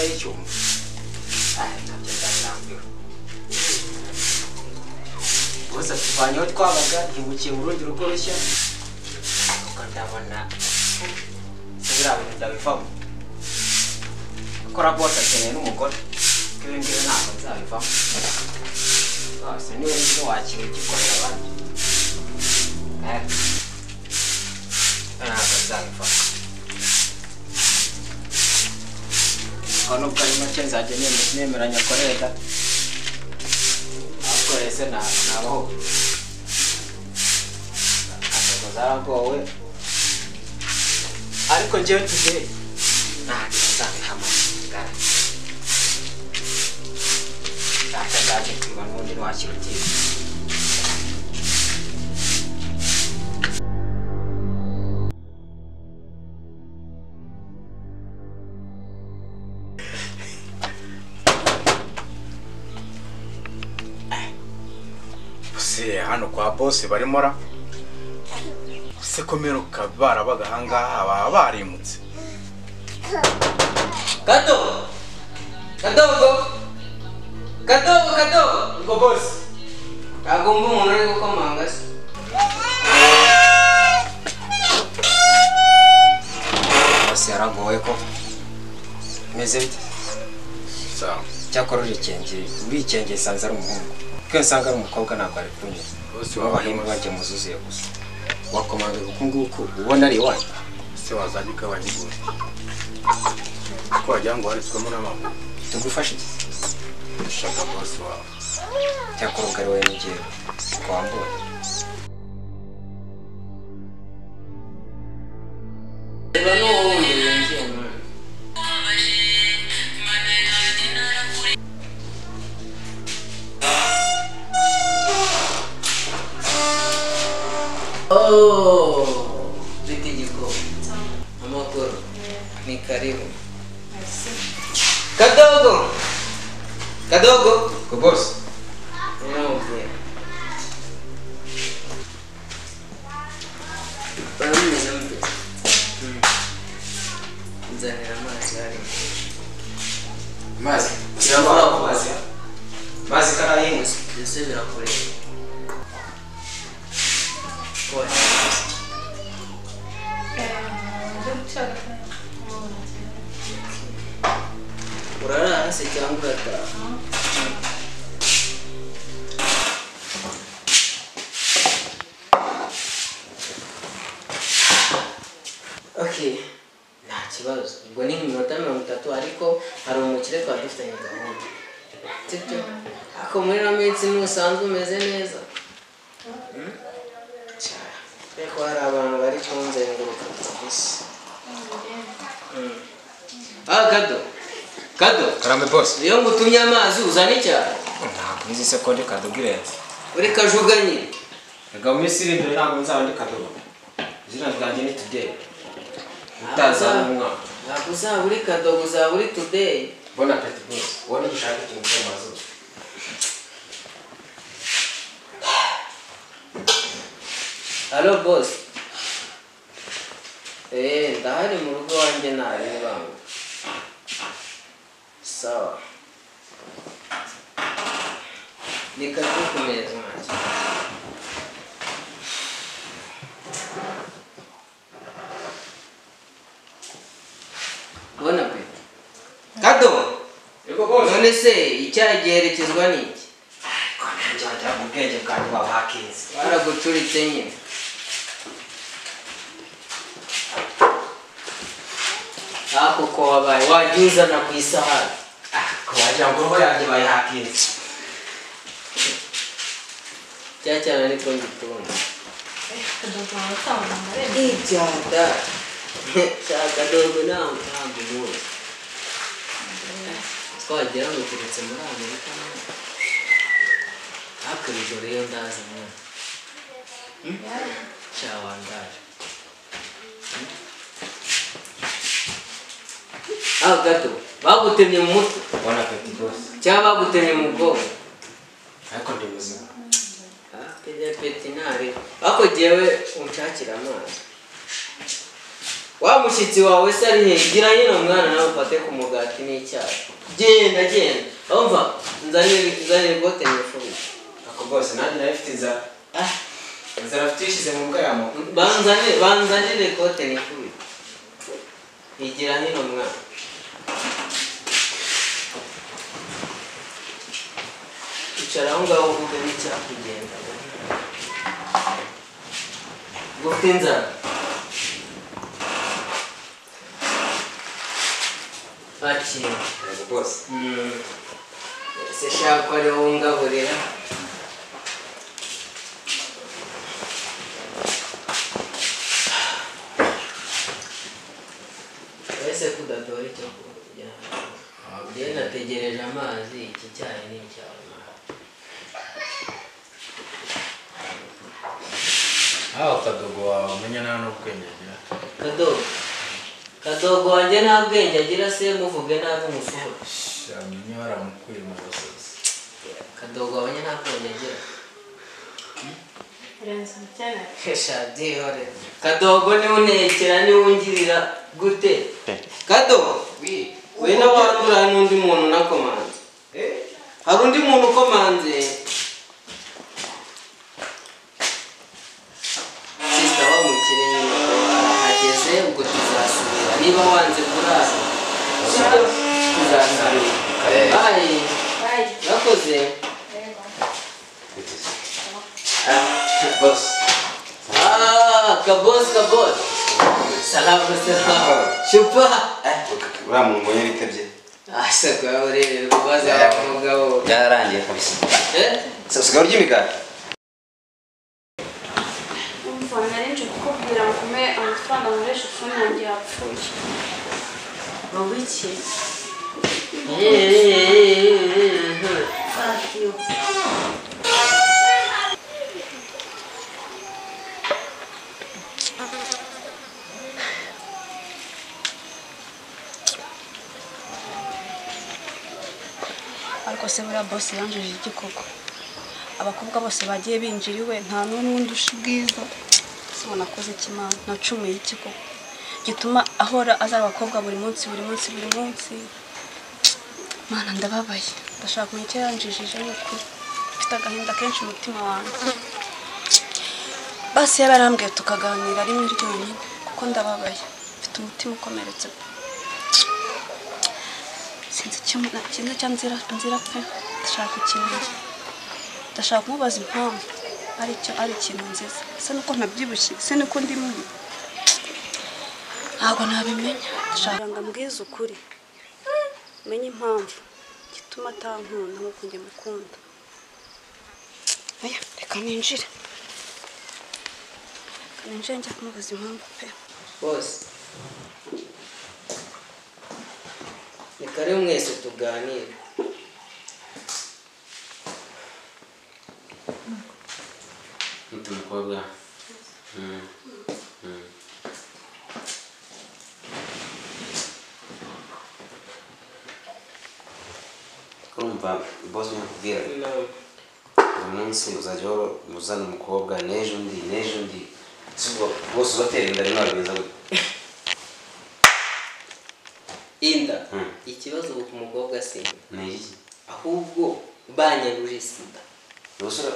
y'icyuma ntabyo ndarambiwe gusa tuvanyeho twabaga hibukiye mu rundi rugo rushya nuko ndabona biriya bintu ndabivamo akora bose akeneye n'umugore ko ibi ngibi ntabwo nzabivamo rwose niwe rero wakira ugikorera abandi ntabwo nzabivamo ko nubwo ari make nzajya nemeranya korera ahubwo ese nabaho akago zaragowe ariko njyewe today ntabwo nzabihamagara ntacyo ndaje kwiba n'ubundi ntiwakira utiwe hano kwa boss barimora se komeruka barabaga hangaha baba barimutse kadogo ngo boss agomba umuntu ari gukomanga se boss yaragoye ko meze bite sawa cyakora urikengeye sanze ari umuhungu ko nsanga ari umukobwa ntabwo ari kunye bose wabahimba bajya muzuzuye gusa wakomanga uko nguko ubona ari iwanyu se wazajya ukabanyigura ko wagira ngo waritswemo n'amaguru tugufashe iki ushaka boss wawe cyakora ubwo ari wowe n'igihe twambura reba n'ubundi winjiye mwana Vitigiko. Amakuru. Ni karibu. Kadogo. Ko boss. Okay. Bamwe nambe. Nzanira amazi hari. Mazi. Kiramba amazi. Mazi karayinze. Ese birakore. Urara se cyangwa urataha okay nta kibazo ubwo ni iminota 30 ariko hari umukire twadufitanye gahunda tete ako muri no minsi n'usanzwe umeze neza reko hari abantu bari kunzenguruka kabisa Kado karame boss iyo ngutumye amazi uzana cyane ntabwo nzi sekonde kadogirenze uri kajuganye ega mu misiri imbere ntabwo nzaba ndi kadogo izina ryanjye ni today utaza n'umwaka ntabwo uzaba uri kadogo uzaba uri today bona appetit boss wone gushaka ikintu cy'amazi Hello boss ndahari mu rugo wanjye nareba sawa nikakukumeza manje bona pe Kado ego boss none se icyayi giherekezwa n'iki njya mu bwenge bwanjye babakinze baragucuritse nyine ako ko wabaye wajuzana ku isahani ko wagira ngo roho yanjye bayihakinze cyane ariko ngitunda Kadogo watanga marembo. ibyada shaka dogo ntabwo umuntu twagera ngo turetse muri Amerika ariko ijoro iyo ndaza mwana cyawandaje gato bagutemye mu mutwe bona appetit boss cyangwa bagutemye mu bwonko ariko ndi muzima Peti nari ako jewe unshakira amazi wa mushyitsi wawe se ari he gira hino mwana nawe ufate ku mugati n'icyayi genda umva nzanire bote n'ifubire ako bose nanjye nafite inzara inzara afite ishize mu mbwa yamo banzanire bote n'ifubire igira hino mwana icara aho ngaho uvuge n'icyakugenda ufite inzara Ati boss se shaka ari ungaburira ese kudadora icyo kurya njye nategereje amazi iki cyayi ni icyayi Kadogo wawe umenya nta n'ubwenge agira Kadogo wanjye nta bwenge agira se muvuge nabi umusohora amenye waramukuye mu gasozi Kadogo wanjye nta bwenge agira Shadihore Kadogo ni unekera ni ungirira gute Kadogo we na wandura n'undi muntu nakomanze hari undi muntu ukomanze Sister wa mukire nyine arahageze ubwo tuzasubira niba wanze kurara tuzasubira bye yakoze boss kabos salamu shupa uriya muntu mbonye bitebye asaka urebe kubaza umugabo byararangiye kabisa usigaye urya imigati umva narinje kukubwira ngo ume amafaranga nkoresha ifuni yanjye yapfuye ngo iki fuck you ariko se buriya bosi yanjije iki koko abakobwa bose bagiye binjira iwe nta n'umwe undusha ubwiza se nakoze ikimana nacumuye iki koko gituma ahora azara abakobwa buri munsi mana ndababaye ndashaka kumenya icyo yanjijije n'ukuri mfite agahinda kenshi umutima wanjye basi yaba arambwiye tukaganira rimwe ryonyine kuko ndababaye mfite umutima ukomeretse sinzi icyo nzira pe ndashaka kumubaza impamvu ari ikintu nziza se nuko nabyibushye se nuko ndi mubi ntabwo nabimenya ndashaka ngo ambwize ukuri menye impamvu gituma atankunda nk'uko njye mukunda reka ninjire njya kumubaza impamvu pe bose reka rero mwese tuganire mfite umukobwa urumva boss nakubwira uyu munsi uzajya uzana umukobwa n'ejo undi sibwo bose uzatera inda rimwe wabigenza gute inda ikibazo ku mukobwa se ni iki ahubwo banyaruje sida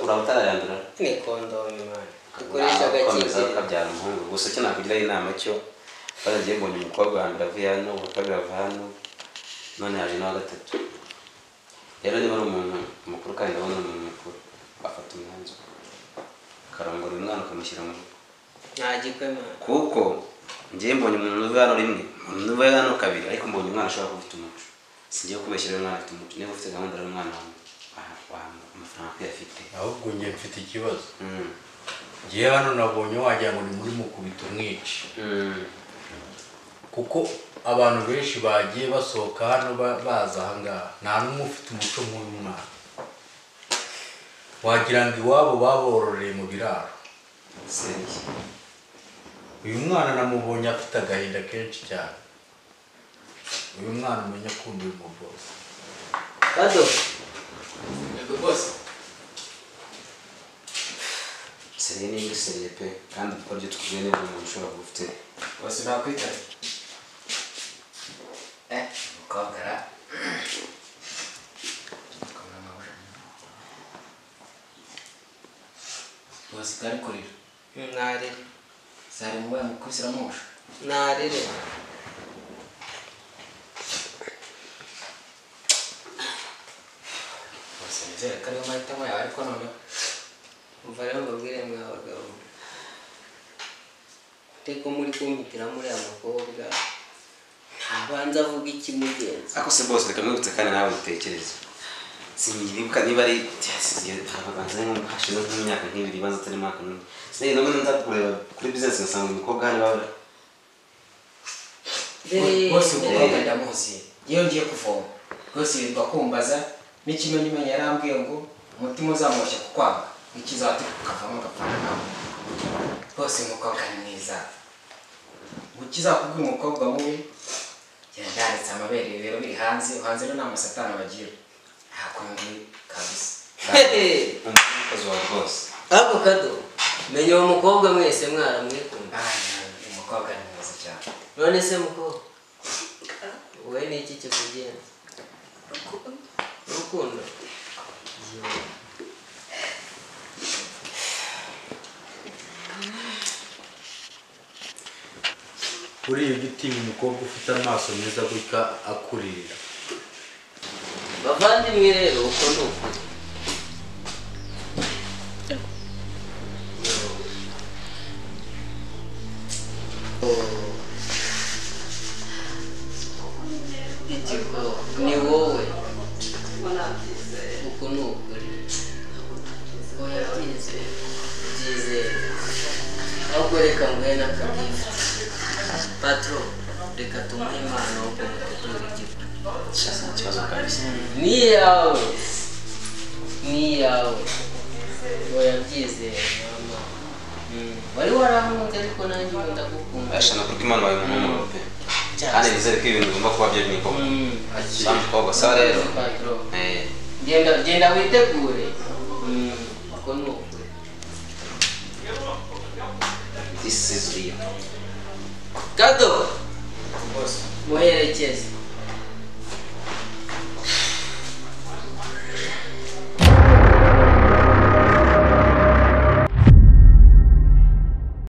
uraba utarayandura ni kondomu imana dukoresha agakingirizo kabyara umuhungu gusa cyo nakugiraho inama cyo baragiye mbonye umukobwa wanjye avuye hano kabiri ava hano none yaje n'uwa gatatu rero niba ari umuntu mukuru kandi ndabona umuntu mukuru afata umwanzuro akarongora uyu mwana ukamushyira mu rugo ntagikwema kuko ngiye mbonye umuntu uvuye hano rimwe umuntu uvuye hano kabiri ariko mbonye umwana ashobora kuba ufite umuco singiye kubeshyira umwana afite umuco niba ufite gahunda rero umwana wawe amafaranga ko uyafite ahubwo njye mfite ikibazo ngiye hano nabonye wagira ngo ni muri mukubita umwici kuko abantu benshi bagiye basohoka hano baza ahangaha nta n'umwe ufite umuco nk'uyu mwana wagira ngo iwabo babororeye mu biraro uyu mwana namubonye afite agahinda kenshi cyane uyu mwana umenya akunda uyu mubosi Kado yego boss seriye n'indi seriye pe kandi kuko ibyo tukubwiye niba umuntu ushobora kuba ufite bose nakwitaba umukobwa ra bose kari kurira narire zari mu bana mukubisira musha narire bose nizere ko ariyo mahitamo yawe ariko noneho umva rero mbabwire mwe abagabo teko muri kumvitira muri aya makobwa ntabanza avuga ikimugenza ako se bose reka mwibutse kandi nawe utekereze sinyibuka niba ari habanza hashize nk'imyaka nk'ibiri ibanza atari mwaka n'umwe sinari nabona nza kureba kuri business ngasanga umukobwa hano babura bose umukobwa ndamuzi yewe ngiye kuvoma rwose yirirwa kumbaza n'ikimenyimenya yarambwiye ngo umutima uzamushya kukwanga ikizati ukavamo agapfana nawe bose umukobwa ni mwiza ukizakubwira umukobwa mubi yandanditse amabere rero biri hanze rero nta masatani bagira hakundi kabisa umukozi wawe rwose ako kado menya uwo mukobwa mwese mwaramwikunda umukobwa ni mwiza cyane none se mukobwa wowe ni iki kikugenza urukundo uriya ugitinya umukobwa ufite amaso meza gutya akuririra bavandimwe rero uko ni ukuri ni wowe uko ni ukuri oya byizere ahubwo reka nguhe n'akagifu patro reka tumuhe impano wo kumutegura igifu ikibazo kabisa ni iyawe oya byizere mama wari waramunze ariko nanjye ubu ndagukunda ashana kuko imana wawe mu mpumuro pe kandi nizere ko ibintu bigomba kuba byo niko mukobwa sawa rero genda witegure uko ni ukuri this is real kado bose muherekeze